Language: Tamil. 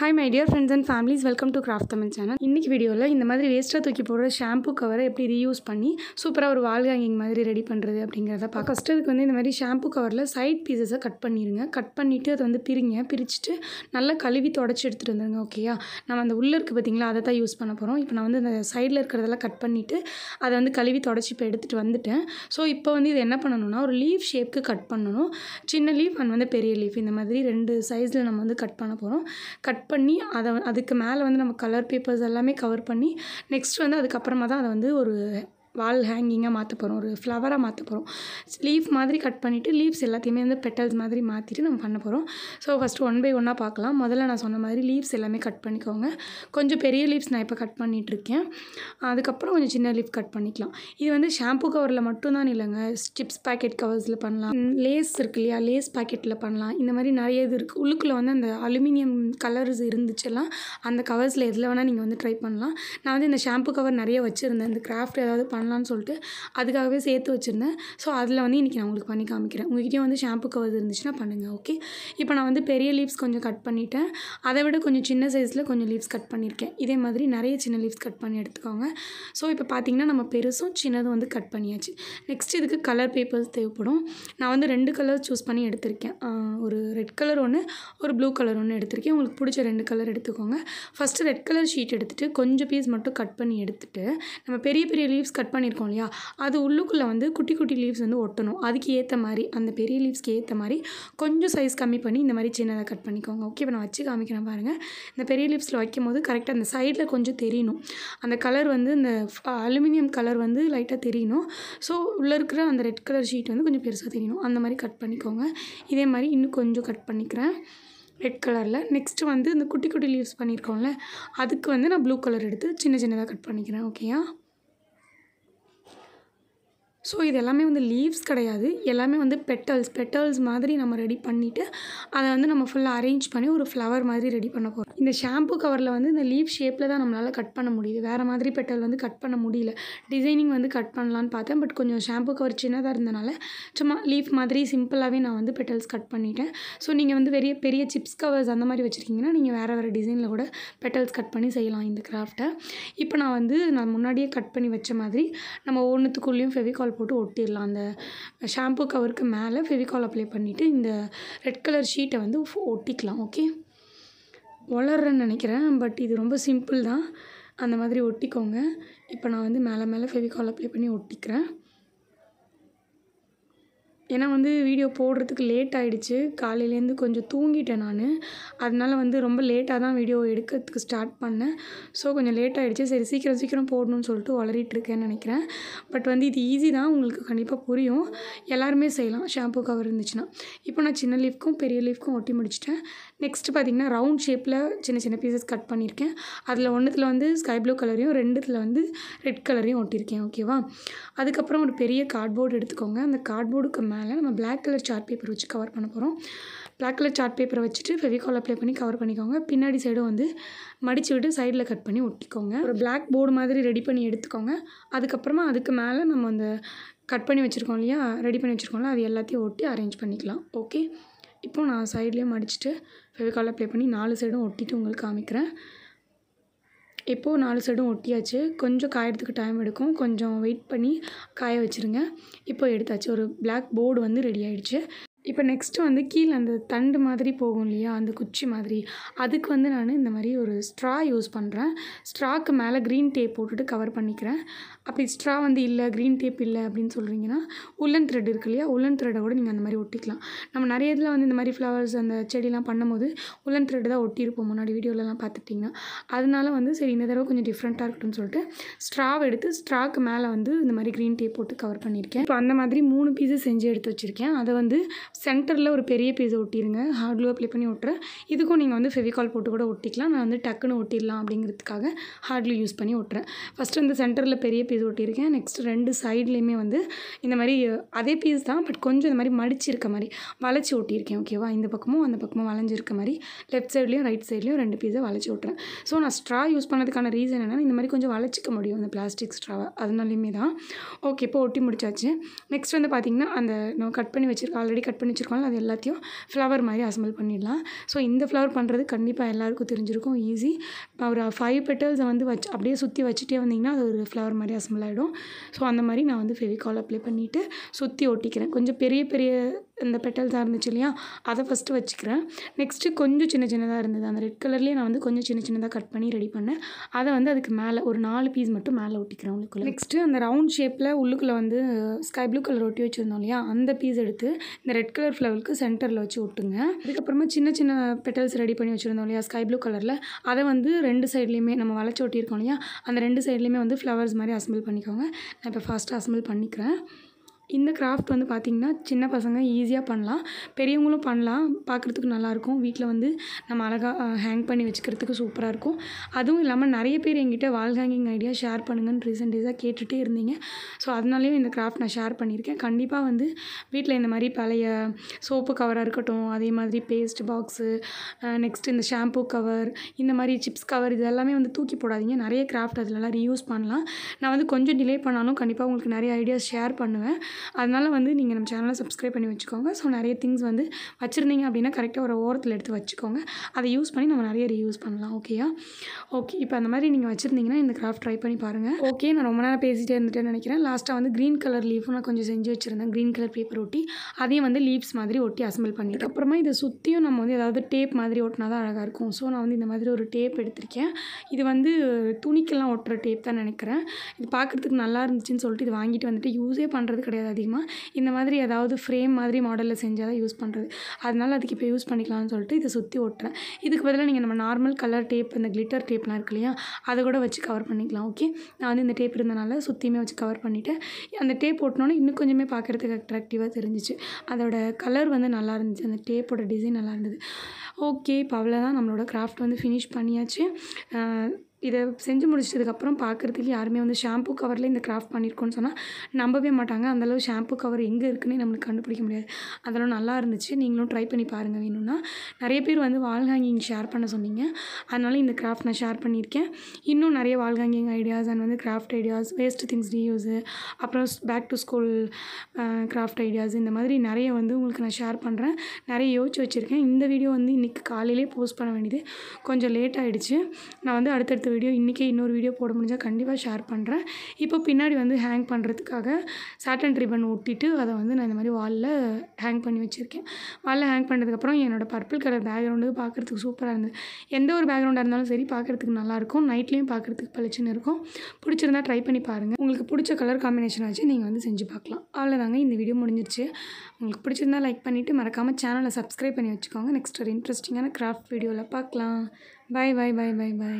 Hi my dear friends and families, welcome to Craft Tamil channel. இன்னைக்கு வீடியோல இந்த மாதிரி வேஸ்டா தூக்கி போடுற ஷாம்பு கவரை எப்படி ரீயூஸ் பண்ணி சூப்பரா ஒரு வால் ஹேங்கிங் மாதிரி ரெடி பண்றது அப்படிங்கறத பார்க்க. ஃபர்ஸ்ட் அதுக்கு வந்து இந்த மாதிரி ஷாம்பு கவர்ல சைடு பீசஸை கட் பண்ணிருங்க. கட் பண்ணிட்டு அது வந்து பிரிச்சிட்டு நல்லா கழுவி தொடச்சி எடுத்துட்டு வந்துருங்க. ஓகேயா? நம்ம அந்த உள்ள இருக்கு பாத்தீங்களா, அதை தான் யூஸ் பண்ண போறோம். இப்போ நான் வந்து அந்த சைடுல இருக்கிறதெல்லாம் கட் பண்ணிட்டு அதை வந்து கழுவி தொடச்சி இப்போ எடுத்துட்டு வந்துட்டேன். ஸோ இப்போ வந்து இது என்ன பண்ணணும்னா ஒரு லீஃப் ஷேப்க்கு கட் பண்ணணும். சின்ன லீஃப் அண்ட் வந்து பெரிய லீஃப் இந்த மாதிரி ரெண்டு சைஸ்ல நம்ம வந்து கட் பண்ண போறோம். கட் பண்ணி அதுக்கு மேலே வந்து நம்ம கலர் பேப்பர்ஸ் எல்லாமே கவர் பண்ணி நெக்ஸ்ட் வந்து அதுக்கப்புறமா தான் அதை வந்து ஒரு வால் ஹேங்கிங்காக மாற்ற போகிறோம், ஒரு ஃப்ளவராக மாற்ற போகிறோம். லீஃப் மாதிரி கட் பண்ணிவிட்டு லீவ்ஸ் எல்லாத்தையுமே வந்து பெட்டல்ஸ் மாதிரி மாற்றிட்டு நம்ம பண்ண போகிறோம். ஸோ ஃபஸ்ட்டு ஒன் பை ஒன்னாக பார்க்கலாம். முதல்ல நான் சொன்ன மாதிரி லீவ்ஸ் எல்லாமே கட் பண்ணிக்கோங்க. கொஞ்சம் பெரிய லீவ்ஸ் நான் இப்போ கட் பண்ணிகிட்ருக்கேன். அதுக்கப்புறம் கொஞ்சம் சின்ன லீஃப் கட் பண்ணிக்கலாம். இது வந்து ஷாம்பு கவரில் மட்டும்தான் இல்லைங்க, சிப்ஸ் பேக்கெட் கவர்ஸில் பண்ணலாம், லேஸ் இருக்கு இல்லையா, லேஸ் பேக்கெட்டில் பண்ணலாம். இந்த மாதிரி நிறைய இது இருக்குது. உள்ளுக்குள்ளே வந்து அந்த அலுமினியம் கலர்ஸ் இருந்துச்சுலாம் அந்த கவர்ஸில் எதில் வேணால் நீங்கள் வந்து ட்ரை பண்ணலாம். நான் வந்து இந்த ஷாம்பு கவர் நிறைய வச்சுருந்தேன், இந்த கிராஃப்ட் ஏதாவது பண்ணலான்னு சொல்லிட்டு அதுக்காகவே சேர்த்து வச்சுருந்தேன். ஸோ அதில் வந்து இன்றைக்கி நான் உங்களுக்கு பண்ணி காமிக்கிறேன். உங்கள்கிட்டயும் வந்து ஷாம்பு கவர் இருந்துச்சுன்னா பண்ணுங்கள். ஓகே, இப்போ நான் வந்து பெரிய லீவ்ஸ் கொஞ்சம் கட் பண்ணிட்டேன். அதை விட கொஞ்சம் சின்ன சைஸில் கொஞ்சம் லீவ்ஸ் கட் பண்ணியிருக்கேன். இதே மாதிரி நிறைய சின்ன லீவ்ஸ் கட் பண்ணி எடுத்துக்கோங்க. ஸோ இப்போ பார்த்திங்கன்னா நம்ம பெருசும் சின்னதும் வந்து கட் பண்ணியாச்சு. நெக்ஸ்ட் இதுக்கு கலர் பேப்பர்ஸ் தேவைப்படும். நான் வந்து 2 கலர் சூஸ் பண்ணி எடுத்திருக்கேன். ஒரு ரெட் கலர் ஒன்று, ஒரு ப்ளூ கலர் ஒன்று எடுத்திருக்கேன். உங்களுக்கு பிடிச்ச 2 கலர் எடுத்துக்கோங்க. ஃபஸ்ட்டு ரெட் கலர் ஷீட் எடுத்துகிட்டு கொஞ்சம் பீஸ் மட்டும் கட் பண்ணி எடுத்துகிட்டு நம்ம பெரிய பெரிய லீவ்ஸ் கட் பண்ணியிருக்கோம் இல்லையா, அது உள்ளுக்குள்ளே வந்து குட்டி குட்டி லீவ்ஸ் வந்து ஒட்டணும். அதுக்கு ஏற்ற மாதிரி அந்த பெரிய லீவ்ஸ்க்கு ஏற்ற மாதிரி கொஞ்சம் சைஸ் கம்மி பண்ணி இந்த மாதிரி சின்னதாக கட் பண்ணிக்கோங்க. ஓகே, இப்போ நான் வச்சு காமிக்கிறேன் பாருங்கள். இந்த பெரிய லீவ்ஸில் வைக்கும் போது கரெக்டாக அந்த சைடில் கொஞ்சம் தெரியணும். அந்த கலர் வந்து இந்த அலுமினியம் கலர் வந்து லைட்டாக தெரியணும். ஸோ உள்ளே இருக்கிற அந்த ரெட் கலர் ஷீட் வந்து கொஞ்சம் பெருசாக தெரியணும். அந்த மாதிரி கட் பண்ணிக்கோங்க. இதே மாதிரி இன்னும் கொஞ்சம் கட் பண்ணிக்கிறேன் ரெட் கலரில். நெக்ஸ்ட்டு வந்து இந்த குட்டி குட்டி லீவ்ஸ் பண்ணியிருக்கோம்ல, அதுக்கு வந்து நான் ப்ளூ கலர் எடுத்து சின்ன சின்னதாக கட் பண்ணிக்கிறேன். ஓகேயா? ஸோ இது எல்லாமே வந்து லீவ்ஸ் கிடையாது, எல்லாமே வந்து பெட்டல்ஸ் மாதிரி நம்ம ரெடி பண்ணிவிட்டு அதை வந்து நம்ம ஃபுல்லாக அரேஞ்ச் பண்ணி ஒரு ஃப்ளவர் மாதிரி ரெடி பண்ண போகிறோம். இந்த ஷாம்பு கவரில் வந்து இந்த லீவ் ஷேப்பில் தான் நம்மளால் கட் பண்ண முடியுது. வேறு மாதிரி பெட்டல் வந்து கட் பண்ண முடியல. டிசைனிங் வந்து கட் பண்ணலான்னு பார்த்தேன், பட் கொஞ்சம் ஷாம்பு கவர் சின்னதாக இருந்தனால சும்மா லீஃப் மாதிரி சிம்பிளாகவே நான் வந்து பெட்டல்ஸ் கட் பண்ணிட்டேன். ஸோ நீங்கள் வந்து பெரிய சிப்ஸ் கவர்ஸ் அந்த மாதிரி வச்சுருக்கீங்கன்னா நீங்கள் வேறு டிசைனில் கூட பெட்டல்ஸ் கட் பண்ணி செய்யலாம் இந்த கிராஃப்ட்டை. இப்போ நான் முன்னாடியே கட் பண்ணி வச்ச மாதிரி நம்ம ஒன்றுத்துக்குள்ளேயும் ஃபெவிகால் போட்டு ஒட்டிடலாம். அந்த ஷாம்பு கவருக்கு மேலே ஃபெவிகால் அப்ளை பண்ணிவிட்டு இந்த ரெட் கலர் ஷீட்டை வந்து ஒட்டிக்கலாம். ஓகே, வளர்றேன்னு நினைக்கிறேன், பட் இது ரொம்ப சிம்பிள் தான். அந்த மாதிரி ஒட்டிக்கோங்க. இப்போ நான் வந்து மேலே ஃபெவிகால் அப்ளை பண்ணி ஒட்டிக்கிறேன். ஏன்னா வந்து வீடியோ போடுறதுக்கு லேட் ஆகிடுச்சு. காலையிலேருந்து கொஞ்சம் தூங்கிட்டேன் நான். அதனால வந்து ரொம்ப லேட்டாக தான் வீடியோ எடுக்கிறதுக்கு ஸ்டார்ட் பண்ணேன். ஸோ கொஞ்சம் லேட் ஆகிடுச்சு. சரி சீக்கிரம் போடணும்னு சொல்லிட்டு வளரிட்டுருக்கேன்னு நினைக்கிறேன். பட் வந்து இது ஈஸி தான், உங்களுக்கு கண்டிப்பாக புரியும். எல்லாருமே செய்யலாம் ஷாம்பு கவர் இருந்துச்சுன்னா. இப்போ நான் சின்ன லீஃப்க்கும் பெரிய லீஃப்க்கும் ஒட்டி முடிச்சிட்டேன். நெக்ஸ்ட்டு பார்த்திங்கன்னா ரவுண்ட் ஷேப்பில் சின்ன பீசஸ் கட் பண்ணியிருக்கேன். அதில் ஒன்றுத்தில் வந்து ஸ்கை ப்ளூ கலரையும் 2த்தில் வந்து ரெட் கலரையும் ஒட்டியிருக்கேன். ஓகேவா? அதுக்கப்புறம் ஒரு பெரிய கார்ட்போர்டு எடுத்துக்கோங்க. அந்த கார்ட்போர்டுக்கு மேலே நம்ம பிளாக் கலர் சார்ட் பேப்பர் வச்சு கவர் பண்ண போகிறோம். பிளாக் கலர் சார்ட் பேப்பரை வச்சுட்டு ஃபெவிகால் அப்ளை பண்ணி கவர் பண்ணிக்கோங்க. பின்னாடி சைடும் வந்து மடித்து விட்டு சைடில் கட் பண்ணி ஒட்டிக்கோங்க. ஒரு பிளாக் போர்டு மாதிரி ரெடி பண்ணி எடுத்துக்கோங்க. அதுக்கப்புறமா அதுக்கு மேலே நம்ம அந்த கட் பண்ணி வச்சுருக்கோம் இல்லையா, ரெடி பண்ணி வச்சுருக்கோம்ல, அது எல்லாத்தையும் ஒட்டி அரேஞ்ச் பண்ணிக்கலாம். ஓகே, இப்போ நான் சைட்லேயும் மடிச்சுட்டு ஃபெவிகால் அப்ளை பண்ணி 4 சைடும் ஒட்டிட்டு உங்களுக்கு காமிக்கிறேன். இப்போது 4 சைடும் ஒட்டியாச்சு. கொஞ்சம் காயறதுக்கு டைம் எடுக்கும், கொஞ்சம் வெயிட் பண்ணி காய வச்சுருங்க. இப்போ எடுத்தாச்சு. ஒரு பிளாக் போர்டு வந்து ரெடி ஆகிடுச்சு. இப்போ நெக்ஸ்ட்டு வந்து கீழே அந்த தண்டு மாதிரி போகும் இல்லையா, அந்த குச்சி மாதிரி, அதுக்கு வந்து நான் இந்த மாதிரி ஒரு ஸ்ட்ரா யூஸ் பண்ணுறேன். ஸ்ட்ராக்கு மேலே க்ரீன் டேப் போட்டுட்டு கவர் பண்ணிக்கிறேன். அப்படி ஸ்ட்ரா வந்து இல்லை, க்ரீன் டேப் இல்லை அப்படின்னு சொல்கிறீங்கன்னா உல்லன் த்ரெட் இருக்கு இல்லையா, உல்லன் த்ரெட்டை கூட நீங்கள் அந்த மாதிரி ஒட்டிக்கலாம். நம்ம நிறைய இதில் வந்து இந்த மாதிரி ஃப்ளவர்ஸ் அந்த செடிலாம் பண்ணும்போது உல்லன் த்ரெட் தான் ஒட்டியிருப்போம் முன்னாடி வீடியோலலாம் பார்த்துட்டிங்கன்னா. அதனால வந்து சரி இந்த தடவை கொஞ்சம் டிஃப்ரெண்ட்டாக இருக்கட்டும்னு சொல்லிட்டு ஸ்ட்ராவை எடுத்து ஸ்ட்ராக்கு மேலே வந்து இந்த மாதிரி க்ரீன் டேப் போட்டு கவர் பண்ணியிருக்கேன். இப்போ அந்த மாதிரி 3 பீஸஸ் செஞ்சு எடுத்து வச்சுருக்கேன். அதை வந்து சென்டரில் ஒரு பெரிய பீஸை ஒட்டிடுங்க. ஹார்ட் க்ளூ அப்ளை பண்ணி ஒட்டுறேன். இதுக்கும் நீங்கள் வந்து ஃபெவிகால் போட்டு கூட ஒட்டிக்கலாம். நான் வந்து டக்குன்னு ஒட்டிடலாம் அப்படிங்கிறதுக்காக ஹார்ட் க்ளூ யூஸ் பண்ணி ஒட்டுறேன். ஃபஸ்ட்டு வந்து சென்டரில் பெரிய பீஸ் ஒட்டியிருக்கேன். நெக்ஸ்ட் 2 சைட்லேயுமே வந்து இந்த மாதிரி அதே பீஸ் தான், பட் கொஞ்சம் இந்த மாதிரி மடிச்சிருக்க மாதிரி வளைச்சி ஒட்டியிருக்கேன். ஓகேவா? இந்த பக்கமும் அந்த பக்கமும் வளைஞ்சிருக்க மாதிரி லெஃப்ட் சைட்லேயும் ரைட் சைட்லேயும் 2 பீஸை வளைச்சி ஒட்டுறேன். ஸோ நான் ஸ்ட்ரா யூஸ் பண்ணதுக்கான ரீசன் என்னென்னா இந்த மாதிரி கொஞ்சம் வளைச்சிக்க முடியும் அந்த பிளாஸ்டிக் ஸ்ட்ராவை, அதனாலையுமே தான். ஓகே, இப்போ ஒட்டி முடிச்சாச்சு. நெக்ஸ்ட் வந்து பார்த்திங்கன்னா அந்த நம்ம ஆல்ரெடி கட் பண்ணி பண்ணி வச்சுருக்கோம்ல அது எல்லாத்தையும் ஃப்ளவர் மாதிரி அசம்பிள் பண்ணிடலாம். ஸோ இந்த ஃப்ளவர் பண்ணுறது கண்டிப்பாக எல்லாருக்கும் தெரிஞ்சிருக்கும், ஈஸி. ஒரு 5 பெட்டல்ஸை வந்து அப்படியே சுற்றி வச்சுட்டே வந்திங்கன்னா அது ஒரு ஃப்ளவர் மாதிரி அசம்பிள் ஆகிடும். ஸோ அந்த மாதிரி நான் வந்து ஃபெவிகால் அப்ளை பண்ணிவிட்டு சுற்றி ஒட்டிக்கிறேன். கொஞ்சம் பெரிய பெரிய இந்த பெட்டல்ஸாக இருந்துச்சு இல்லையா, அதை ஃபஸ்ட்டு வச்சுக்கிறேன். நெக்ஸ்ட்டு கொஞ்சம் சின்ன சின்னதாக இருந்தது, அந்த ரெட் கலர்லேயே நான் வந்து கொஞ்சம் சின்ன சின்னதாக கட் பண்ணி ரெடி பண்ணேன். அதை வந்து அதுக்கு மேலே ஒரு 4 பீஸ் மட்டும் மேலே ஒட்டிக்கிறேன் உள்ளுக்குள்ளே. நெக்ஸ்ட்டு அந்த ரவுண்ட் ஷேப்பில் உள்ளுக்குள்ளே வந்து ஸ்கை ப்ளூ கலர் ஒட்டி வச்சுருந்தோம் இல்லையா, அந்த பீஸ் எடுத்து இந்த ரெட் கலர் ஃப்ளவருக்கு சென்டரில் வச்சு ஒட்டுங்க. அதுக்கப்புறமா சின்ன சின்ன பெட்டல்ஸ் ரெடி பண்ணி வச்சுருந்தோம் இல்லையா ஸ்கை ப்ளூ கலரில், அதை வந்து 2 சைட்லேயுமே நம்ம வளைச்சி ஒட்டியிருக்கோம் இல்லையா, அந்த 2 சைட்லேயுமே வந்து ஃப்ளவர்ஸ் மாதிரி அசம்பிள் பண்ணிக்கோங்க. நான் இப்போ ஃபாஸ்ட்டாக அசம்பிள் பண்ணிக்கிறேன். இந்த கிராஃப்ட் வந்து பார்த்திங்கன்னா சின்ன பசங்க ஈஸியாக பண்ணலாம், பெரியவங்களும் பண்ணலாம். பார்க்குறதுக்கு நல்லாயிருக்கும், வீட்டில் வந்து நம்ம அழகாக ஹேங் பண்ணி வச்சுக்கிறதுக்கு சூப்பராக இருக்கும். அதுவும் இல்லாமல் நிறைய பேர் என்கிட்ட வால் ஹேங்கிங் ஐடியா ஷேர் பண்ணுங்கன்னு ரீசெண்ட் டேஸாக கேட்டுகிட்டே இருந்தீங்க. ஸோ அதனாலேயும் இந்த கிராஃப்ட் நான் ஷேர் பண்ணியிருக்கேன். கண்டிப்பாக வந்து வீட்டில் இந்த மாதிரி பழைய சோப்பு கவராக இருக்கட்டும், அதே மாதிரி பேஸ்ட் பாக்ஸு, நெக்ஸ்ட்டு இந்த ஷாம்பூ கவர், இந்த மாதிரி சிப்ஸ் கவர், இது எல்லாமே வந்து தூக்கி போடாதீங்க. நிறைய கிராஃப்ட் அதிலலாம் ரீயூஸ் பண்ணலாம். நான் வந்து கொஞ்சம் டிலே பண்ணாலும் கண்டிப்பாக உங்களுக்கு நிறைய ஐடியாஸ் ஷேர் பண்ணுவேன். அதனால் வந்து நீங்கள் நம்ம சேனலை சப்ஸ்கிரைப் பண்ணி வச்சுக்கோங்க. ஸோ நிறைய திங்ஸ் வந்து வச்சுருந்தீங்க அப்படின்னா கரெக்டாக ஒரு ஓரத்தில் எடுத்து வச்சுக்கோங்க. அதை யூஸ் பண்ணி நம்ம நிறைய ரீயூஸ் பண்ணலாம். ஓகேயா? ஓகே, இப்போ அந்த மாதிரி நீங்கள் வச்சுருந்தீங்கன்னா இந்த கிராஃப்ட் ட்ரை பண்ணி பாருங்கள். ஓகே, நான் ரொம்ப நேரம் பேசிகிட்டே இருந்துட்டேன்னு நினைக்கிறேன். லாஸ்ட்டாக வந்து க்ரீன் கலர் லீஃபும் நான் கொஞ்சம் செஞ்சு வச்சுருந்தேன். க்ரீன் கலர் பேப்பர் ஒட்டி அதையும் வந்து லீவ்ஸ் மாதிரி ஒட்டி அசம்பிள் பண்ணிட்டு அப்புறமா இதை சுற்றியும் நம்ம வந்து ஏதாவது டேப் மாதிரி ஒட்டினா தான் அழகாக இருக்கும். ஸோ நான் வந்து இந்த மாதிரி ஒரு டேப் எடுத்திருக்கேன். இது வந்து துணிக்கெல்லாம் ஒட்டுற டேப் தான் நினைக்கிறேன். இது பார்க்குறதுக்கு நல்லா இருந்துச்சுன்னு சொல்லிட்டு இது வாங்கிட்டு வந்துட்டு யூஸே பண்ணுறது கிடையாது அதிகமாக. இந்த மாதிரி ஏதாவது ஃப்ரேம் மாதிரி மாடலில் செஞ்சால் தான் யூஸ் பண்ணுறது. அதனால் அதுக்கு இப்போ யூஸ் பண்ணிக்கலாம்னு சொல்லிட்டு இதை சுற்றி ஒட்டுறேன். இதுக்கு பதிலாக நீங்கள் நம்ம நார்மல் கலர் டேப், இந்த கிளிட்டர் டேப்லாம் இருக்கு இல்லையா, அதை கூட வச்சு கவர் பண்ணிக்கலாம். ஓகே, நான் வந்து இந்த டேப் இருந்தனால சுற்றியுமே வச்சு கவர் பண்ணிவிட்டேன். அந்த டேப் ஒட்டினோன்னே இன்னும் கொஞ்சமே பார்க்குறதுக்கு அட்ராக்டிவாக தெரிஞ்சிச்சு. அதோட கலர் வந்து நல்லா இருந்துச்சு, அந்த டேப்போட டிசைன் நல்லா இருந்தது. ஓகே, இப்போ அவ்வளோதான், நம்மளோட கிராஃப்ட் வந்து ஃபினிஷ் பண்ணியாச்சு. இதை செஞ்சு முடிச்சதுக்கப்புறம் பார்க்குறதுக்கு யாருமே வந்து ஷாம்பூ கவரில் இந்த கிராஃப்ட் பண்ணியிருக்கோன்னு சொன்னால் நம்பவே மாட்டாங்க. அந்தளவு ஷாம்பூ கவர் எங்கே இருக்குன்னே நம்மளுக்கு கண்டுபிடிக்க முடியாது. அதெல்லாம் நல்லா இருந்துச்சு. நீங்களும் ட்ரை பண்ணி பாருங்கள் வேணும்னா. நிறைய பேர் வந்து வால் ஹேங்கிங் ஷேர் பண்ண சொன்னீங்க, அதனால இந்த கிராஃப்ட் நான் ஷேர் பண்ணியிருக்கேன். இன்னும் நிறைய வால் ஹேங்கிங் ஐடியாஸ் அண்ட் வந்து craft ideas, waste things reuse, அப்புறம் back to school craft ideas, இந்த மாதிரி நிறைய வந்து உங்களுக்கு நான் ஷேர் பண்ணுறேன். நிறைய யோசிச்சு வச்சுருக்கேன். இந்த வீடியோ வந்து இன்றைக்கி காலையிலே போஸ்ட் பண்ண வேண்டியது கொஞ்சம் லேட் ஆகிடுச்சு. நான் வந்து அடுத்தடுத்த வீடியோ இன்றைக்கே இன்னொரு வீடியோ போட முடிஞ்சால் கண்டிப்பாக ஷேர் பண்ணுறேன். இப்போ பின்னாடி வந்து ஹேங் பண்ணுறதுக்காக சாட்டன் ரிப்பன் ஒட்டிட்டு அதை வந்து நான் இந்த மாதிரி வாலில் ஹேங் பண்ணி வச்சுருக்கேன். வாலில் ஹேங் பண்ணதுக்கப்புறம் என்னோடய பர்பிள் கலர் பேக்ரவுண்டு பார்க்குறதுக்கு சூப்பராக இருந்தது. எந்த ஒரு பேக்ரவுண்டாக இருந்தாலும் சரி பார்க்குறதுக்கு நல்லாயிருக்கும். நைட்லேயும் பார்க்குறதுக்கு பளிச்சுன்னு இருக்கும். பிடிச்சிருந்தா ட்ரை பண்ணி பாருங்கள். உங்களுக்கு பிடிச்ச கலர் காம்பினேஷன் வச்சு நீங்கள் வந்து செஞ்சு பார்க்கலாம். அவ்வளோதாங்க, இந்த வீடியோ முடிஞ்சிருச்சு. உங்களுக்கு பிடிச்சிருந்தா லைக் பண்ணிவிட்டு மறக்காமல் சேனலை சப்ஸ்கிரைப் பண்ணி வச்சுக்கோங்க. நெக்ஸ்ட் ஒரு இன்ட்ரெஸ்டிங்கான கிராஃப்ட் வீடியோவில் பார்க்கலாம். Bye bye bye bye by.